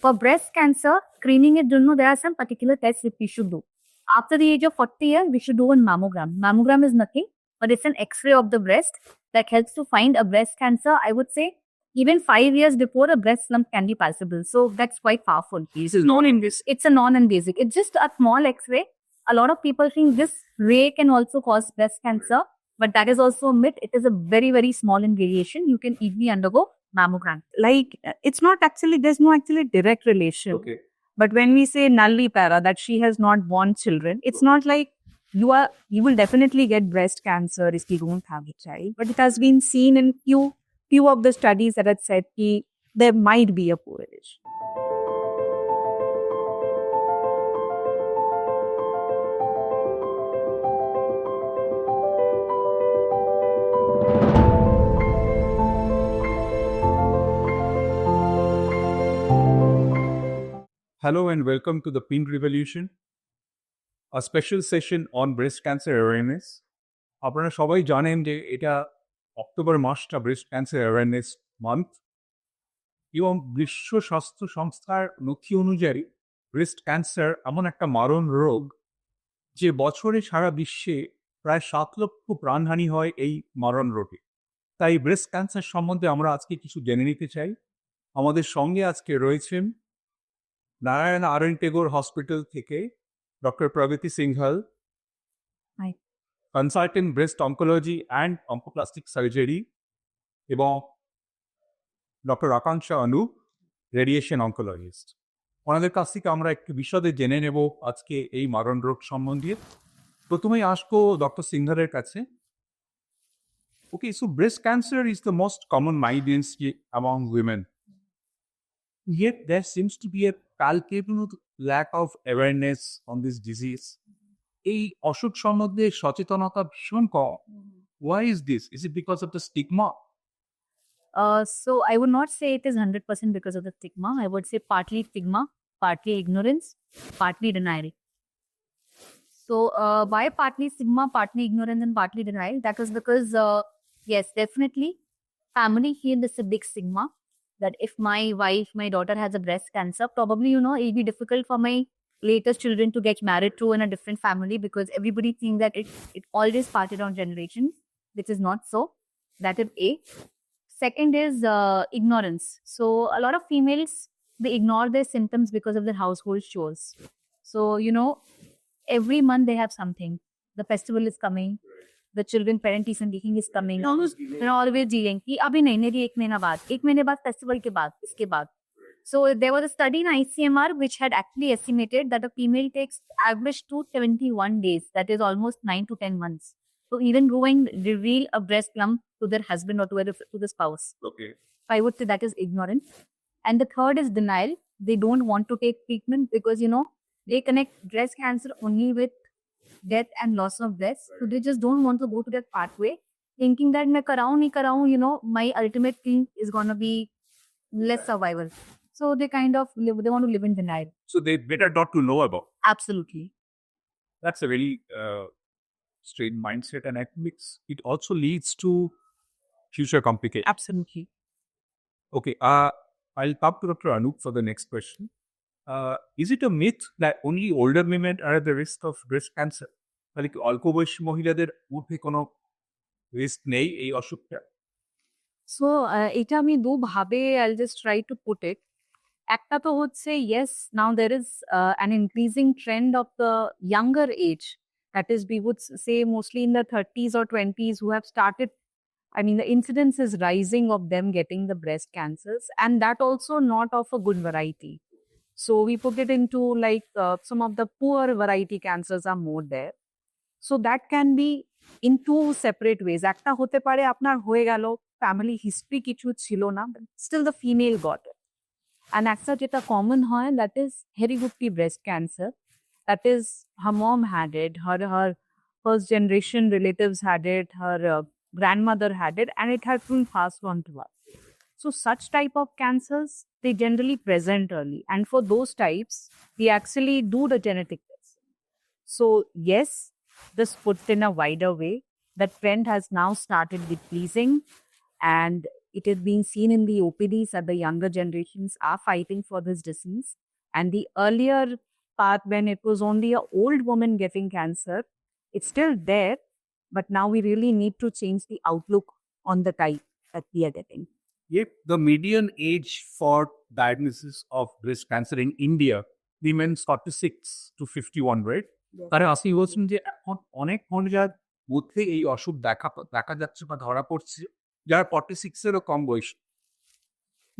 For breast cancer, screening it, there are some particular tests that we should do. After the age of 40 years, we should do a mammogram. Mammogram is nothing, but it's an X-ray of the breast that helps to find a breast cancer. I would say even 5 years before a breast lump can be possible. So that's quite powerful. This is non-invasive. It's a non-invasive. It's just a small X-ray. A lot of people think this ray can also cause breast cancer, but that is also a myth. It is a very, very small in variation. You can easily undergo mammogram. Like, it's not actually, there's no actually direct relation. Okay. But when we say nullipara, that she has not born children, it's not like you will definitely get breast cancer if you don't have a child. But it has been seen in few of the studies that had said there might be a correlation. Hello and welcome to the Pink Revolution, a special session on breast cancer awareness. আপনারা সবাই জানেন যে এটা October মাসটা breast cancer awareness month এবং বিশ্ব স্বাস্থ্য সংস্থার নথি অনুযায়ী ব্রেস্ট ক্যান্সার এমন একটা মারণ রোগ যে বছরে সারা বিশ্বে প্রায় 7 লক্ষ প্রাণহানি হয় এই মারণ রোগে। তাই ব্রেস্ট ক্যান্সার সম্বন্ধে আমরা আজকে কিছু জেনে নিতে চাই। আমাদের সঙ্গে আজকে রয়েছেন নারায়ণ আরএন টেগোর হসপিটাল থেকে doctor Pragati Singhal, consultant breast oncology and oncoplastic surgery, এবং ডক্টর আকাঙ্ক্ষা অনুপ, রেডিয়েশন অঙ্কোলজিস্ট। ওনাদের কাছ থেকে আমরা একটু বিশদে জেনে নেব আজকে এই মারণ রোগ সম্বন্ধে। প্রথমেই আসবো ডক্টর সিংঘলের কাছে। Okay, so breast cancer is the most common malignancy among women. Yet there seems to be a palpable lack of awareness on this disease. এই অসুখ সম্বন্ধে সচেতনতা ভীষণ কম। Why is this? Is it because of the stigma? So I would not say it is 100% because of the stigma. I would say partly stigma, partly ignorance, partly denial. So why partly stigma, partly ignorance, and partly denial? That is because, yes, definitely, family here is a big stigma. That if my daughter has a breast cancer, probably, it'll be difficult for my latest children to get married to in a different family because everybody thinks that it always parted on generations, which is not so. That is A. Second is ignorance. So a lot of females, they ignore their symptoms because of their household chores. So, every month they have something. The festival is coming. The children parent teacher meeting is coming. They're always dealing कि अभी नहीं, मेरी एक महीने बाद festival के बाद, इसके बाद. So there was a study in ICMR which had actually estimated that a female takes average 271 days. That is almost 9 to 10 months. So even going reveal a breast lump to their husband or to the spouse. Okay. I would say that is ignorance. And the third is denial. They don't want to take treatment because, they connect breast cancer only with death and loss of breast. So they just don't want to go to that pathway, thinking that मैं कराऊं नहीं कराऊं, my ultimate thing is going to be less survival. So they kind of they want to live in denial. So they better not to know about. Absolutely. That's a very strange mindset, and I think it also leads to future complications. Absolutely. Okay, I'll come to Dr. Anup for the next question. Is it a myth that only older women are at the risk of breast cancer? মানে কি অল্প বয়সী মহিলাদের ঊর্ধ্বে কোনো risk নেই এই অসুখটা? So এটা আমি দুভাবে I'll just try to put it. একটা তো হচ্ছে, yes, now there is an increasing trend of the younger age. That is, we would say mostly in the 30s or 20s who have started, the incidence is rising of them getting the breast cancers, and that also not of a good variety. So we put it into like some of the poor variety cancers are more there. So that can be in two separate ways. Ekta hote pare apnar hoye gelo, family history kichu chilo na, but still the female got it. And ekta jeta common hoy, that is hereditary breast cancer. That is, her mom had it, her first generation relatives had it, her grandmother had it, and it had been passed on to us. So such type of cancers, they generally present early. And for those types, we actually do the genetic test. So yes, this put in a wider way, the trend has now started decreasing. And it is being seen in the OPDs that the younger generations are fighting for this disease. And the earlier part, when it was only an old woman getting cancer, it's still there, but now we really need to change the outlook on the type that we are getting. Yep, the median age for diagnosis of breast cancer in India remains 46 to 51, right? তারা আপনি বলছেন যে এখন অনেক মহিলার মধ্যে এই অসুখ দেখা যাচ্ছে বা ধরা পড়ছে যারা 46 এরও কম বয়স।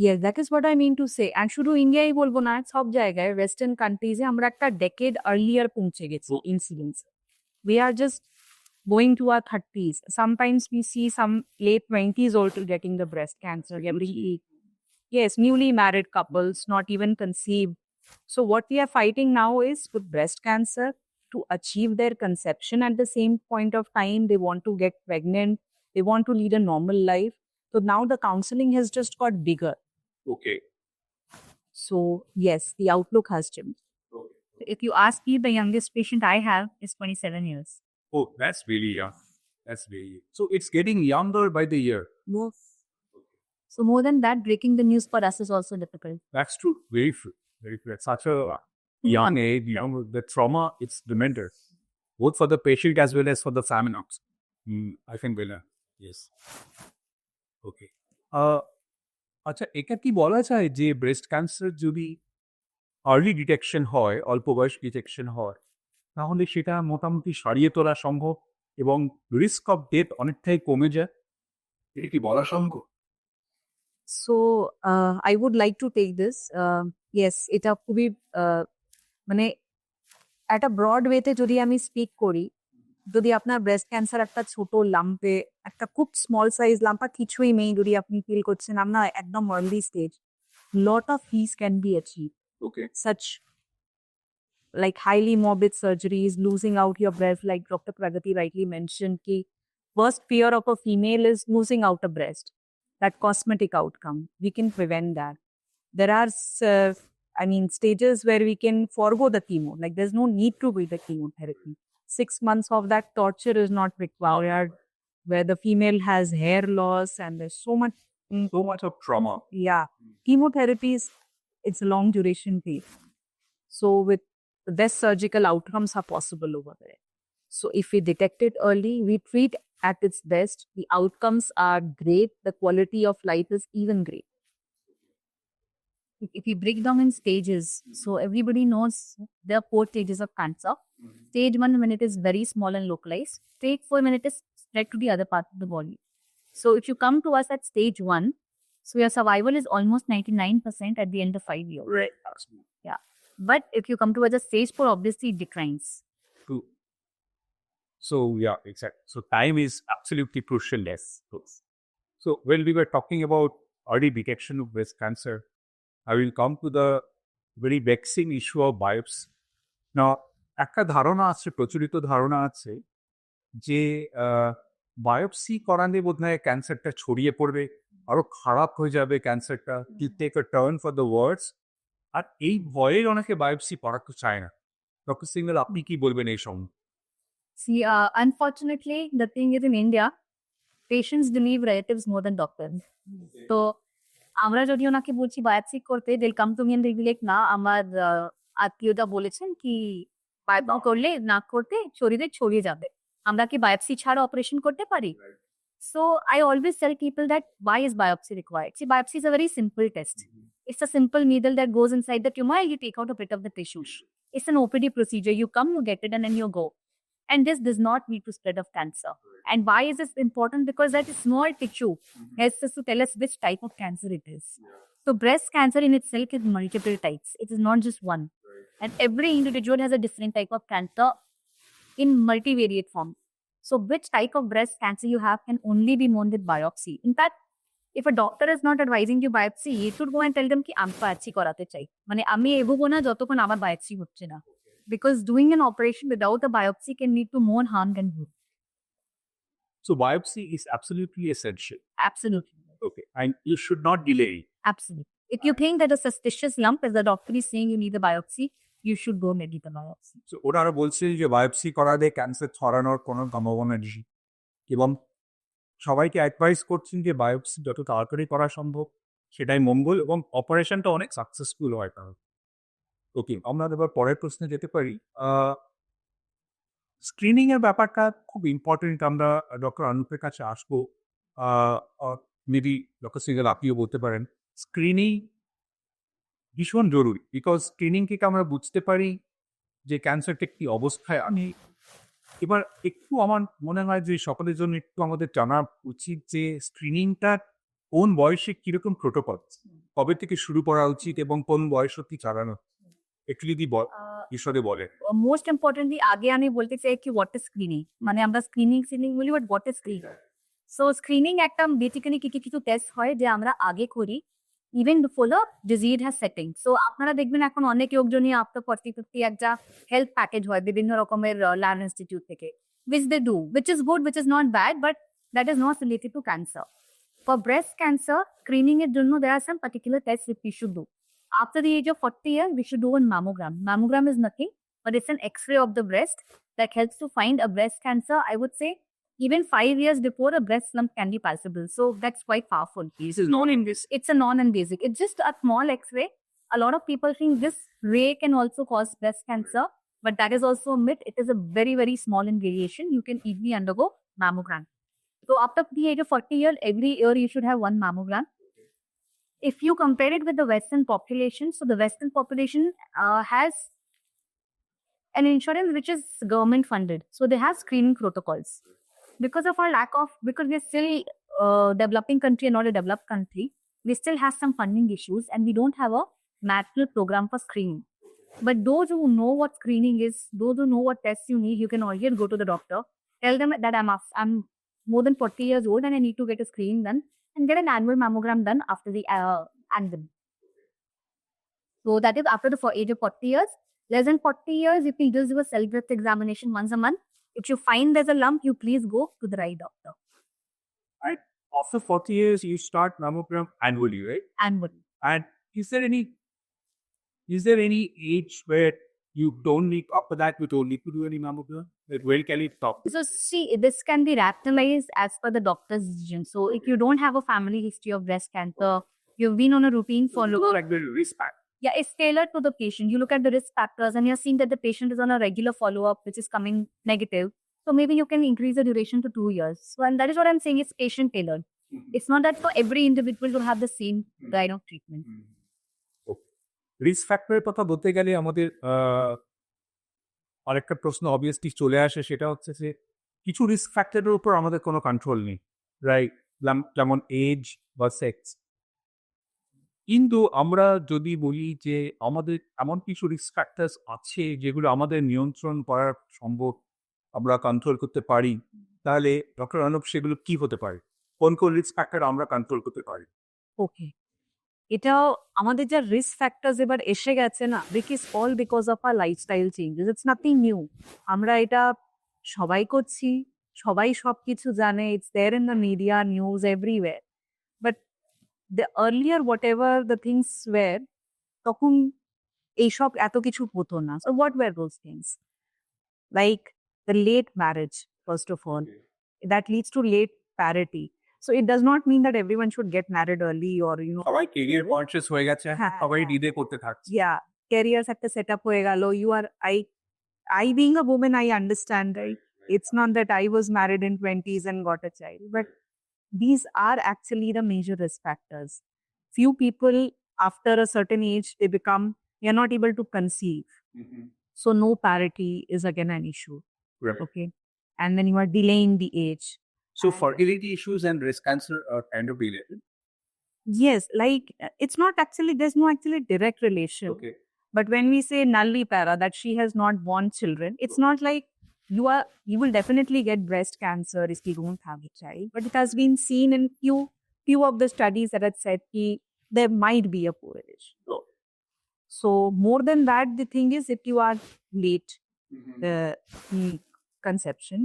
Yes, that is what I mean to say. And শুধু ইন্ডিয়াই বলবো না, সব জায়গায় ওয়েস্টার্ন কান্ট্রিজে আমরা একটা ডেকেড আর্লিয়ার পৌঁছে গেছি incidence. We are just going to our 30s. Sometimes we see some late 20s also getting the breast cancer. Yes, newly married couples, not even conceived. So what we are fighting now is with breast cancer to achieve their conception at the same point of time. They want to get pregnant. They want to lead a normal life. So now the counseling has just got bigger. Okay. So yes, the outlook has changed. If you ask me, the youngest patient I have is 27 years. Oh, that's really young. That's really young. So it's getting younger by the year. Yes. So more than that, breaking the news for us is also difficult. That's true. Very true. Very true. At such a young age, the trauma, it's tremendous. Both for the patient as well as for the family. I think will. Yes. Okay. আচ্ছা এটা কি বলা যায় যে breast cancer যদি early detection হয়, অল্প বয়স ডিটেকশন হয়, তাহলে সেটা মোটামুটি সারিয়ে তোলা সম্ভব এবং রিস্ক অফ ডেথ অনেকটাই কমে যায়? এটা কি বলা সম্ভব? So I would like to take this. Yes, এটা খুবই মানে একটা ব্রড ওয়েতে যদি আমি স্পিক করি, যদি আপনার ব্রেস্ট ক্যান্সার একটা ছোট লাম্পে, একটা খুব স্মল সাইজ লাম্প আর কিছুই নেই, যদি আপনি ফিল করছেন আপনার একদম early stage, lot of heals can be achieved. Okay. Such like highly morbid surgeries, losing out your breast, like Dr. Pragati rightly mentioned, ki worst fear of a female is losing out a breast. That cosmetic outcome, we can prevent that. There are, stages where we can forgo the chemo. Like there's no need to be the chemotherapy. 6 months of that torture is not required, where the female has hair loss and there's so much of trauma. Yeah, chemotherapy it's a long duration phase. So with the best surgical outcomes are possible over there. So if we detect it early, we treat at its best, the outcomes are great, the quality of life is even great. If you break down in stages, so everybody knows there are 4 stages of cancer. Stage 1, when it is very small and localized. Stage 4, when it is spread to the other part of the body. So if you come to us at stage 1, so your survival is almost 99% at the end of 5 years. Right. Yeah. But if you come to us at stage 4, obviously it declines. True. So yeah, exactly. So time is absolutely crucial. Yes. So when we were talking about early detection of breast cancer, I will come to the very vexing issue of biopsy. Now, একটা ধারণা আছে, প্রচলিত ধারণা আছে যে biopsy করালে বোধহয় ক্যান্সারটা ছড়িয়ে পড়বে, আরো খারাপ হয়ে যাবে ক্যান্সারটা, it take a turn for the worse. আর এই ভয়ে অনেকে বায়োপসি করাতে চায় না। ডক্টর সিংহ, আপনি কি বলবেন এই সম্বন্ধে? See, unfortunately, the thing is in India, patients believe relatives more than doctors. So, আমরা যদি ওনাকে বলছি বায়োপসি করতে, they'll come to me and they'll be like, না, আমার আত্মীয়টা বলেছেন কি বায়োপসি করলে না করতে শরীরে ছড়িয়ে যাবে, আমরা কি বায়োপসি ছাড়া অপারেশন করতে পারি? So I always tell people that why is biopsy required? See, biopsy is a very simple test. It's a simple needle that goes inside the tumor and you take out a bit of the tissue. It's an OPD procedure. You come, you get it, and then you go. And this does not lead to spread of cancer. And why is this important? Because that small tissue helps us to tell us which type of cancer it is. So breast cancer in itself is multiple types. It is not just one. And every individual has a different type of cancer in multivariate form. So which type of breast cancer you have can only be known with biopsy. In fact, if a doctor is not advising you biopsy, you should go and tell them ki আমি biopsy করাতে চাই, মানে আমি এগোবো না যতক্ষণ আমার biopsy হচ্ছে না, because doing an operation without a biopsy can lead to more harm than good. So biopsy is absolutely essential. Absolutely. Okay, and you should not delay. Absolutely. If you think that a suspicious lump, as the doctor is saying you need a biopsy, you should go make the biopsy. So ওনারা বলছে যে biopsy করালে cancer ছড়ানোর কোনো সম্ভাবনা নেই এবং সবাইকে অ্যাডভাইস করছেন যে বায়োপসি যত তাড়াতাড়ি করা সম্ভব সেটাই মঙ্গল এবং অপারেশনটা অনেক সাকসেসফুল হয় তাহলে। ওকে, আমরা এবার পরের প্রশ্নে যেতে পারি। স্ক্রিনিং এর ব্যাপারটা খুব ইম্পর্টেন্ট। আমরা ডক্টর অনুপের কাছে আসবো। মেবি ডক্টর সিঙ্গেল আপনিও বলতে পারেন। স্ক্রিনিং ভীষণ জরুরি, বিকজ স্ক্রিনিং থেকে আমরা বুঝতে পারি যে ক্যান্সারটা কি অবস্থায় আমি। এবার একটু আমার মনে হয় যে সকলের জন্য একটু আমাদের জানা উচিত যে স্ক্রিনিংটা কোন বয়সে কিরকম প্রোটোকল, কবে থেকে শুরু করা উচিত এবং কোন বয়স অব্দি চালানো, একটু যদি বিশদে বলেন। মোস্ট ইম্পর্টেন্টলি আগে আমি বলতে চাই কি হোয়াট ইজ স্ক্রিনিং, মানে আমরা স্ক্রিনিং বলি, but what is screening. So screening একটা বেসিক্যালি কিছু টেস্ট হয় যে আমরা আগে করি even before the disease has setting. So আপনারা দেখবেন এখন অনেক লোকজনই আফটার 40-50 একটা হেলথ প্যাকেজ হয় বিভিন্ন রকমের ল্যাব ইনস্টিটিউট থেকে, which they do, which is good, which is not bad, but that is not related to cancer. For breast cancer screening এর জন্য there are some particular tests that we should do. After the age of 40 years, we should do a mammogram. Mammogram is nothing, but it's an X-ray of the breast that helps to find a breast cancer. I would say even 5 years before a breast lump can be possible. So that's quite powerful. This is non-invasive. It's a non-invasive. It's just a small X-ray. A lot of people think this ray can also cause breast cancer, but that is also a myth. It is a very, very small in variation. You can easily undergo mammogram. So after the age of 40 years, every year you should have one mammogram. If you compare it with the Western population, so the Western population has an insurance which is government funded. So they have screening protocols. Because of our because we're still developing country and not a developed country, we still have some funding issues and we don't have a national program for screening. But those who know what screening is, those who know what tests you need, you can always go to the doctor, tell them that I'm more than 40 years old and I need to get a screening done and get an annual mammogram done after the annual. So that is after the age of 40 years. Less than 40 years, you can just do a self-breast examination once a month. If you find there's a lump, you please go to the right doctor. Right. After 40 years, you start mammogram annually, right? Annually. And is there any age where you don't need, after that you don't need to do any mammogram? Where can it stop? So see, this can be rationalized as per the doctor's decision. So if you don't have a family history of breast cancer, you've been on a routine follow-up. Like the risk factor. Yeah, it's tailored to the patient. You look at the risk factors and you're seeing that the patient is on a regular follow-up, which is coming negative. So maybe you can increase the duration to 2 years. So, and that is what I'm saying, it's patient tailored. It's not that for every individual to have the same kind of treatment. Risk ফ্যাক্টরের কথা বলতে গেলে আমাদের আরেকটা প্রশ্ন obviously চলে আসে, সেটা হচ্ছে যে কিছু রিস্ক ফ্যাক্টরের উপর আমাদের কোনো কন্ট্রোল নেই, রাইট? যেমন এজ বা সেক্স। কিন্তু আমরা যদি বলি যে আমাদের এমন কিছু রিস্ক ফ্যাক্টরস আছে যেগুলো আমাদের নিয়ন্ত্রণ করা সম্ভব, আমরা কন্ট্রোল করতে পারি, তাহলে ডক্টর অনুপ সেগুলো কি হতে পারে? কোন কোন রিস্ক ফ্যাক্টর আমরা কন্ট্রোল করতে পারি? ওকে, এটাও আমাদের যা রিস্ক ফ্যাক্টরস এবার এসে গেছে না, all because of our lifestyle changes. It's nothing new. আমরা এটা সবাই করছি, সবাই সবকিছু জানে, it's there in the media, news everywhere. But the earlier whatever the things were, তখন এইসব এত কিছু হতো না। So what were those things? Like the late marriage, first of all, that leads to late parity. So it does not mean that everyone should get married early or, you know. সবাই career conscious হয়ে গেছে, সবাই ডিডে করতে থাকছে। Yeah, careers একটা set up হয়ে গেল. I being a woman, I understand, right? It's not that I was married in 20s and got a child, but these are actually the major risk factors. Few people after a certain age, you're not able to conceive. So no parity is again an issue. Right. Okay. And then you are delaying the age. So fertility issues and breast cancer are kind of related. Yes, like it's not actually, there's no actually direct relation. Okay. But when we say nullipara, that she has not born children, it's not like you will definitely get breast cancer if you don't have a child. But it has been seen in few of the studies that had said there might be a correlation. So more than that, the thing is, if you are late conception,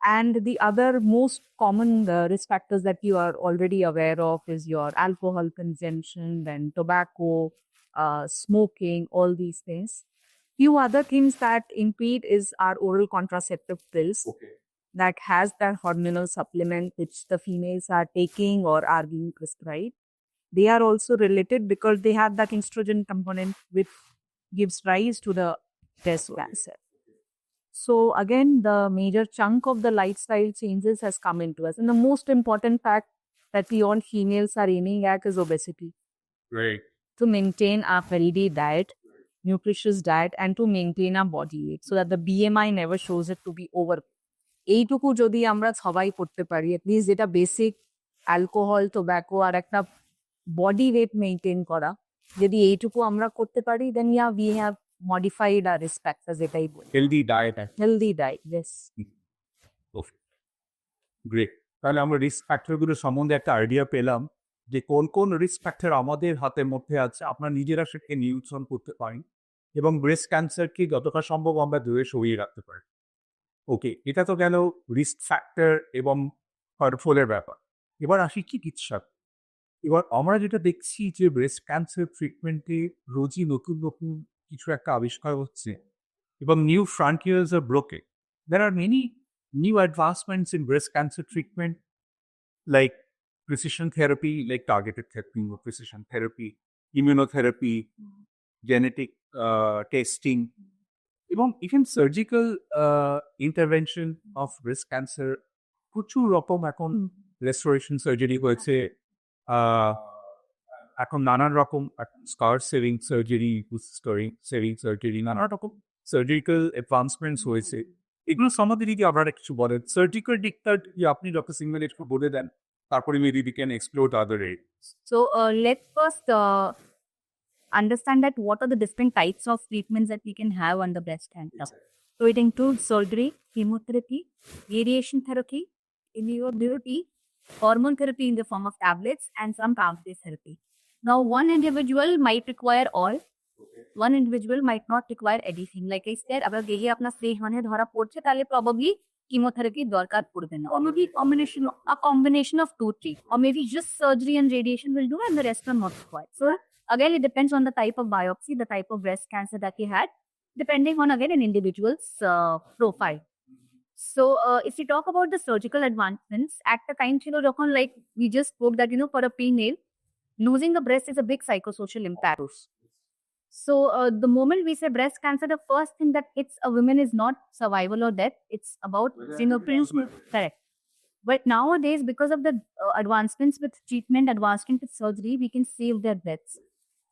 and the other most common risk factors that you are already aware of is your alcohol consumption, then tobacco, smoking, all these things. Few other things that impede is our oral contraceptive pills. Okay. that has that hormonal supplement which the females are taking or are being prescribed, they are also related because they have that estrogen component which gives rise to the breast cancer. So again, the major chunk of the lifestyle changes has come into us. And the most important fact that we all females are aiming at is obesity. Right. To maintain our healthy diet, nutritious diet, and to maintain our body weight so that the BMI never shows it to be over. এইটুকু যদি আমরা সবাই করতে পারি, at least যেটা basic alcohol, tobacco আর একটা body weight maintain করা, যদি এইটুকু আমরা করতে পারি, then yeah, we have modified our risk factors, এটাই বলি। Healthy diet. Healthy diet, yes. Great. তাহলে আমরা রিস্ক ফ্যাক্টরগুলো সম্বন্ধে একটা আইডিয়া পেলাম যে কোন কোন রিস্ক ফ্যাক্টর আমাদের হাতের মধ্যে আছে, আপনারা নিজেরা সেটাকে নিয়ন্ত্রণ করতে পারেন এবং ব্রেস্ট ক্যান্সারকে যতটা সম্ভব আমরা দূরে সরিয়ে রাখতে পারি। ওকে, এটা তো গেল রিস্ক ফ্যাক্টর এবং ফলের ব্যাপার। এবার আসি চিকিৎসা। এবার আমরা যেটা দেখছি যে ব্রেস্ট ক্যান্সার ট্রিটমেন্টে রোজই নতুন নতুন কিছু একটা আবিষ্কার হচ্ছে এবং নিউ ফ্রন্টিয়ার্স আর ব্রোকে। There are many new advancements in breast cancer treatment, like precision therapy, like targeted therapy or precision therapy, immunotherapy, genetic testing, even surgical intervention of breast cancer. প্রচুর রকম এখন রেস্টোরেশন সার্জারি হয়েছে, এখন নানান রকম স্কার saving surgery, saving surgery, নানা রকম surgical অ্যাডভান্সমেন্টস হয়েছে। এগুলো সম্বন্ধে যদি আপনারা কিছু বলেন, সার্জিক্যাল দিকটা যদি আপনি ডক্টর সিংহল একটু বলে দেন, তারপরে maybe we can explore other areas. So let's first understand that what are the different types of treatments that we can have under breast cancer. So it includes surgery, chemotherapy, radiation therapy, immunotherapy, hormone therapy in the form of tablets, and some plant-based therapy. Now, one individual might require all. One individual might not require anything. Like I said, agar gehe apna stage 1 e dhara porche tale probably chemotherapy dorkar porbe na, or maybe a combination of 2-3, or maybe just surgery and radiation will do and the rest are not required. So again, it depends on the type of biopsy, the type of breast cancer that he had, depending on again an individual's profile. So if we talk about the surgical advancements, at the time like we just spoke that for a female, losing the breast is a big psychosocial impact. So the moment we say breast cancer, the first thing that hits a woman is not survival or death. It's about correct. But nowadays, because of the advancements with treatment, advancement with surgery, we can save their breasts.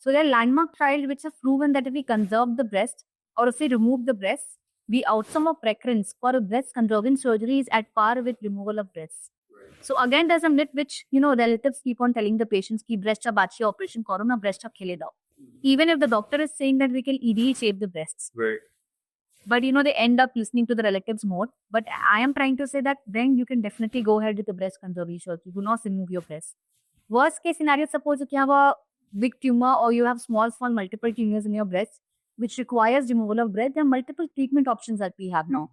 So there are landmark trials which have proven that if we conserve the breast or if we remove the breast, the outcome of preference for a breast conserving surgery is at par with removal of breasts. So again, there's a myth which relatives keep on telling the patients ki breast cha bachi operation karo na, breast cha khele dao. Even if the doctor is saying that we can easily shave the breasts. Right. But they end up listening to the relatives more. But I am trying to say that then you can definitely go ahead with the breast conservation surgery. Do not remove your breast. Worst case scenario, suppose you have a big tumor or you have small multiple tumors in your breast, which requires removal of breast. There are multiple treatment options that we have now.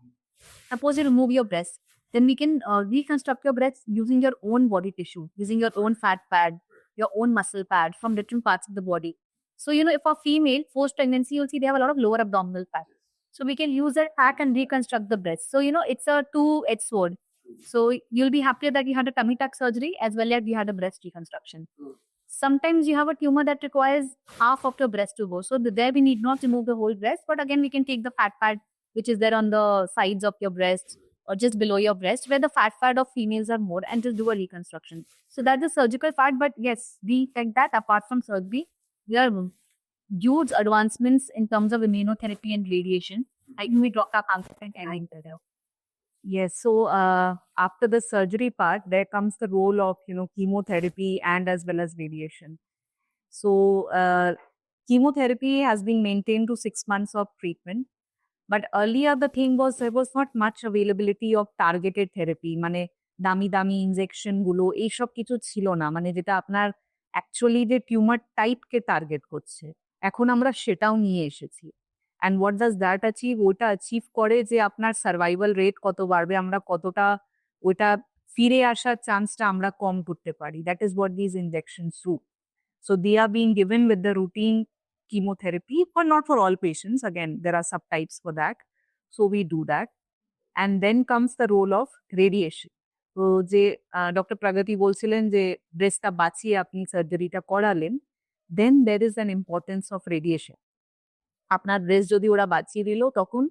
Suppose you remove your breast, then we can reconstruct your breast using your own body tissue, using your own fat pad, your own muscle pad from different parts of the body. So, if a female post-pregnancy, you'll see they have a lot of lower abdominal fat. So we can use that fat and reconstruct the breast. So, it's a two-edged sword. So you'll be happier that you had a tummy tuck surgery as well as you had a breast reconstruction. Sometimes you have a tumor that requires half of your breast to go. So there we need not remove the whole breast, but again, we can take the fat pad, which is there on the sides of your breast or just below your breast, where the fat pad of females are more, and just do a reconstruction. So that's the surgical part. But yes, we take that apart from surgery. There are huge advancements in terms of immunotherapy and radiation. I think we dropped our concept and Yes, so after the surgery part, there comes the role of chemotherapy and as well as radiation. So chemotherapy has been maintained to 6 months of treatment, but earlier the thing was there was not much availability of targeted therapy. মানে দামি injection গুলো এইসব কিছু ছিল না, মানে যেটা আপনার অ্যাকচুয়ালি যে টিউমার টাইপকে টার্গেট করছে, এখন আমরা সেটাও নিয়ে এসেছি। And what does that achieve? ওটা অ্যাচিভ করে যে আপনার সার্ভাইভাল রেট কত বাড়বে, আমরা কতটা ওটা ফিরে আসার চান্সটা আমরা কম করতে পারি। That is what these injections do. So they are being given with the routine chemotherapy, but not for all patients. Again, there are subtypes for that. So we do that. and then comes the role of radiation. তো যে doctor প্রগতি বলছিলেন যে ব্রেস্টটা বাঁচিয়ে আপনি সার্জারিটা করালেন, then there is an importance of radiation. আপনার breast যদি ওরা বাঁচিয়ে দিল, তখন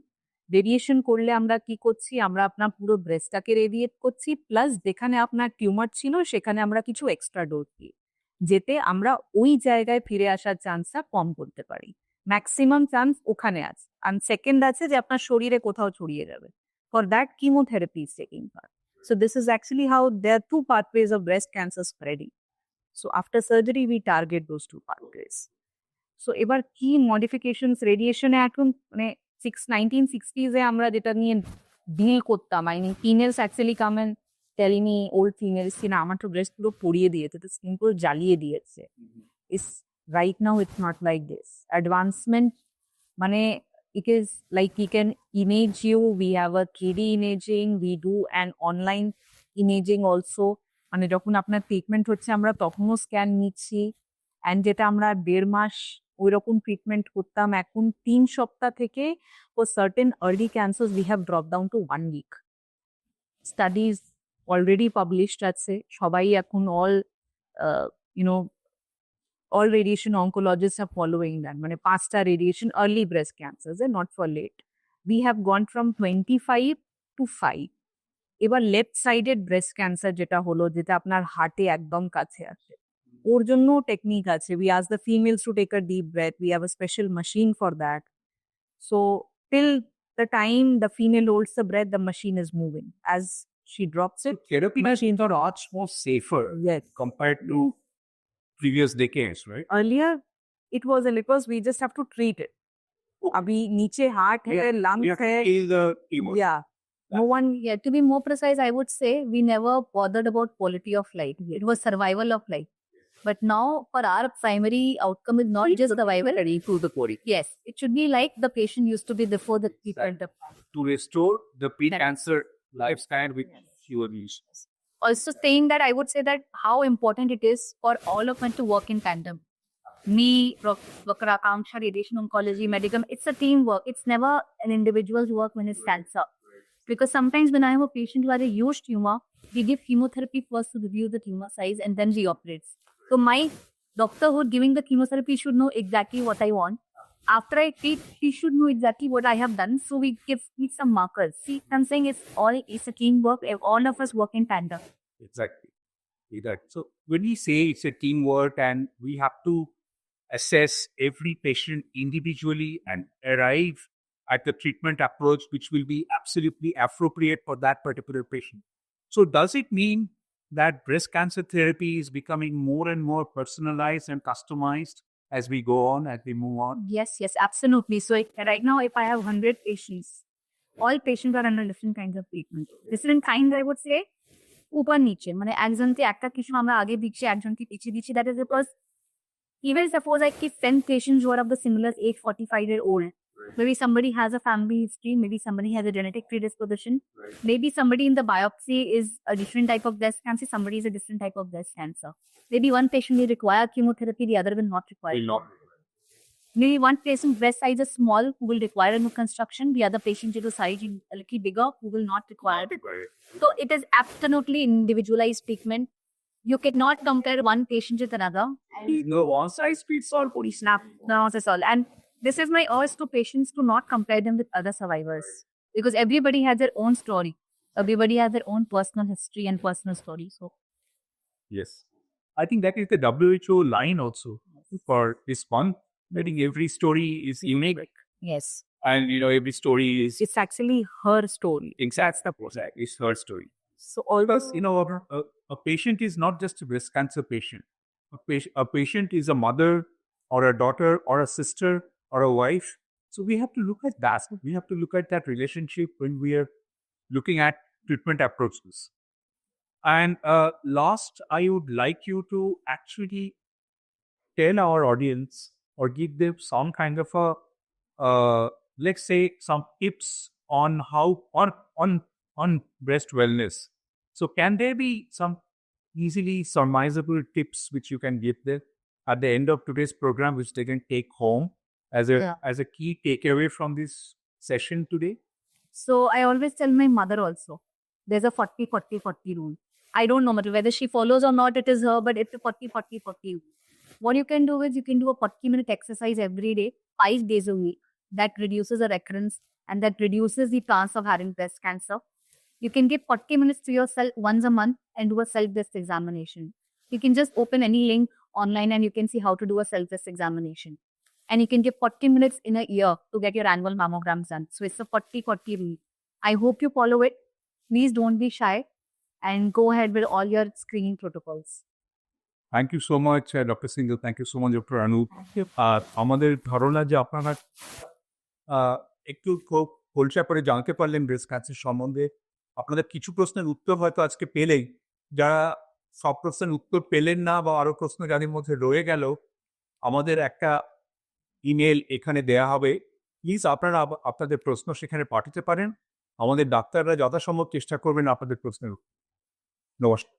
রেডিয়েশন করলে আমরা কি করছি, আমরা আপনার পুরো ব্রেস্টটাকে রেডিয়েট করছি, প্লাস যেখানে আপনার টিউমার ছিল সেখানে আমরা কিছু এক্সট্রা ডোজ দিই, যেতে আমরা ওই জায়গায় ফিরে আসার চান্সটা কম করতে পারি। ম্যাক্সিমাম চান্স ওখানে আছে, আর সেকেন্ড আছে যে আপনার শরীরে কোথাও ছড়িয়ে যাবে। For that chemotherapy is taking part. So this is actually how there are two pathways of breast cancer spreading. So after surgery we target those two pathways. So এবার কি মডিফিকেশনস রেডিয়েশনে এখন মানে 1960s এ আমরা যেটা নিয়ে ডিল করতাম, I mean females actually come and tell me, old females, কি না আমার তো ব্রেস্ট পুরো পড়িয়ে দিয়েছে, তো স্কিন পুরো জ্বালিয়ে দিয়েছে। ইস right now it's not like this. Advancement মানে it is like we can image you, we have a 3D imaging, we do an online imaging also, মানে যখন আপনার ট্রিটমেন্ট হচ্ছে আমরা তখনও স্ক্যান নিচ্ছি, অ্যান্ড যেটা আমরা 1.5 মাস ওই রকম ট্রিটমেন্ট করতাম, এখন 3 সপ্তাহ থেকে for certain early cancers we have dropped down to 1 week. Studies already published আছে, সবাই এখন all radiation oncologists are following that. মানে 5টা radiation early breast cancers, not for late. We have gone from 25 to 5. এবার left sided breast cancer যেটা হলো, যেটা আপনার হার্টে একদম কাছে আছে, ওর জন্য টেকনিক আছে। We ask the females to take a deep breath. We have a special machine for that. So till the time the female holds the breath, the machine is moving. As she drops it, Therapy machines are much more safer yes. compared to previous decades, right? Earlier it wasn't, because we just have to treat it. अभी नीचे heart है, lungs है, Is the chemo. yeah. No one, Yeah, to be more precise, I would say we never bothered about quality of life. It was survival of life. But now, for our primary outcome is not just survival. To the body. Yes, it should be like the patient used to be before the treatment. To restore the That- pre-cancer lifespan which you were used. Also saying that, I would say that how important it is for all of us to work in tandem. Me, Dr. Akanksha, radiation oncology, medical, it's a teamwork. It's never an individual's work when it's cancer. Because sometimes when I have a patient who has a huge tumor, we give chemotherapy first to review the tumor size and then we operate. So my doctor who giving the chemotherapy should know exactly what I want. After I treat, he should know exactly what I have done. So we give some markers. See, I'm saying it's a teamwork. All of us work in tandem. Exactly. So when we say it's a teamwork and we have to assess every patient individually and arrive at the treatment approach which will be absolutely appropriate for that particular patient. So does it mean that breast cancer therapy is becoming more and more personalized and customized as we go on, as we move on? Yes, absolutely. So right now, if I have 100 patients, all patients are under different kinds of treatment. Different kinds, I would say, উপর নিচে, মানে একজনকে একটা কিছু আমরা আগে দিচ্ছি, একজনকে পিছিয়ে দিচ্ছি। That is because even suppose I keep 10 patients who are of the similar age, 45-year-old. Maybe somebody has a family history, maybe somebody has a genetic predisposition, maybe somebody in the biopsy is a different type of breast cancer, somebody is a different type of breast cancer. Maybe one patient will require chemotherapy, the other will not require. Will not. Maybe one patient's breast size is small, who will require a new construction, the other patient due to size is a little bigger, who will not require. So it is absolutely individualized treatment. You cannot compare one patient with another. No one size fits all. Snap, not at all. And this is my urge to patients to not compare them with other survivors, because everybody has their own story. Everybody has their own personal history and personal story. So Yes. I think that is the WHO line also for this one. I think every story is unique yes, and every story is it's actually her story. exactly it's her story. So all Because a patient is not just a breast cancer patient. A patient is a mother or a daughter or a sister or a wife. So we have to look at that. We have to look at that relationship when we are looking at treatment approaches. And last, I would like you to actually tell our audience or give them some kind of a, let's say, some tips on how on breast wellness. So can there be some easily surmisable tips which you can give them at the end of today's program, which they can take home as a key takeaway from this session today? So I always tell my mother also, there's a 40-40-40 rule. I don't know whether she follows or not, it is her, but it's a 40-40-40 rule. What you can do is you can do a 40-minute exercise every day, 5 days a week. That reduces the recurrence and that reduces the chance of having breast cancer. You can give 40 minutes to yourself once a month and do a self-breast examination. You can just open any link online and you can see how to do a self-breast examination. And you can give 40 minutes in a year to get your annual mammograms done. So it's a 40-40 rule. I hope you follow it. Please don't be shy and go ahead with all your screening protocols. Thank you so much doctor Singhal, thank you so much doctor Anup. আর আমাদের ধারণা যে আপনারা একটু খোলসা করে জানতে পারলেন breast cancer সম্বন্ধে। আপনাদের কিছু প্রশ্নের উত্তর হয়তো আজকে পেলেই, যারা সব প্রশ্নের উত্তর পেলেন না বা আরও প্রশ্ন যাদের মধ্যে রয়ে গেল, আমাদের একটা ইমেল এখানে দেয়া হবে। প্লিজ আপনারা আপনাদের প্রশ্ন সেখানে পাঠাতে পারেন। আমাদের ডাক্তাররা যথাসম্ভব চেষ্টা করবেন আপনাদের প্রশ্নের উত্তর। নমস্কার।